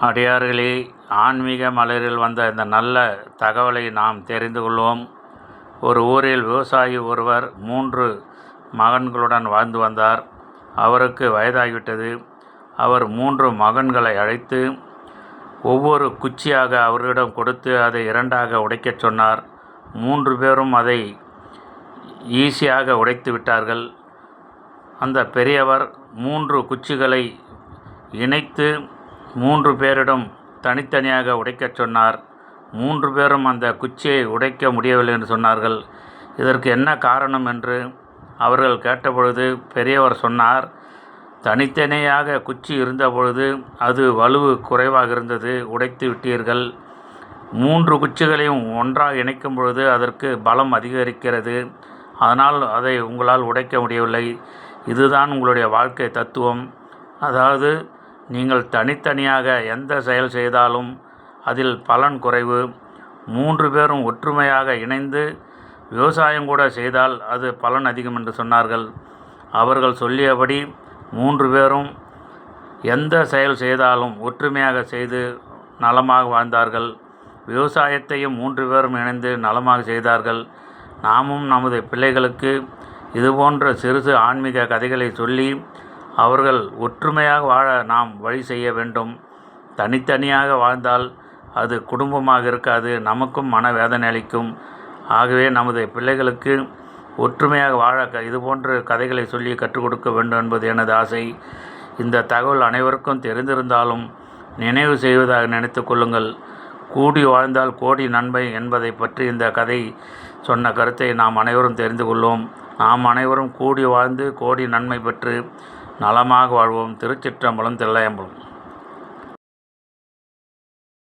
அடியார்களே, ஆன்மீக மலரில் வந்த இந்த நல்ல தகவலை நாம் தெரிந்து கொள்வோம். ஒரு ஊரில் விவசாயி ஒருவர் 3 மகன்களுடன் வாழ்ந்து வந்தார். அவருக்கு வயதாகிவிட்டது. அவர் 3 மகன்களை அழைத்து ஒவ்வொரு குச்சியாக அவர்களிடம் கொடுத்து அதை 2ஆக உடைக்கச் சொன்னார். 3 பேரும் அதை ஈஸியாக உடைத்து விட்டார்கள். அந்த பெரியவர் 3 குச்சிகளை இணைத்து 3 பேரிடம் தனித்தனியாக உடைக்கச் சொன்னார். 3 பேரும் அந்த குச்சியை உடைக்க முடியவில்லை என்று சொன்னார்கள். இதற்கு என்ன காரணம் என்று அவர்கள் கேட்டபொழுது பெரியவர் சொன்னார், தனித்தனியாக குச்சி இருந்தபொழுது அது வலுவு குறைவாக இருந்தது, உடைத்து விட்டீர்கள். 3 குச்சிகளையும் ஒன்றாக இணைக்கும் பொழுது அதற்கு பலம் அதிகரிக்கிறது. அதனால் அதை உங்களால் உடைக்க முடியவில்லை. இதுதான் உங்களுடைய வாழ்க்கை தத்துவம். அதாவது நீங்கள் தனித்தனியாக எந்த செயல் செய்தாலும் அதில் பலன் குறைவு. 3 பேரும் ஒற்றுமையாக இணைந்து விவசாயம் கூட செய்தால் அது பலன் அதிகம் என்று சொன்னார்கள். அவர்கள் சொல்லியபடி 3 பேரும் எந்த செயல் செய்தாலும் ஒற்றுமையாக செய்து நலமாக வாழ்ந்தார்கள். விவசாயத்தையும் 3 பேரும் இணைந்து நலமாக செய்தார்கள். நாமும் நமது பிள்ளைகளுக்கு இதுபோன்ற சிறு ஆன்மீக கதைகளை சொல்லி அவர்கள் ஒற்றுமையாக வாழ நாம் வழி செய்ய வேண்டும். தனித்தனியாக வாழ்ந்தால் அது குடும்பமாக இருக்காது, நமக்கும் மனவேதனை அளிக்கும். ஆகவே நமது பிள்ளைகளுக்கு ஒற்றுமையாக வாழ இதுபோன்ற கதைகளை சொல்லி கற்றுக் கொடுக்க வேண்டும் என்பது எனது ஆசை. இந்த தகவல் அனைவருக்கும் தெரிந்திருந்தாலும் நினைவு செய்வதாக நினைத்து கொள்ளுங்கள். கூடி வாழ்ந்தால் கோடி நன்மை என்பதை பற்றி இந்த கதை சொன்ன கருத்தை நாம் அனைவரும் தெரிந்து கொள்வோம். நாம் அனைவரும் கூடி வாழ்ந்து கோடி நன்மை பெற்று நலமாக வாழ்வோம். திருச்சிற்றம்பலம், தில்லையம்பலம்.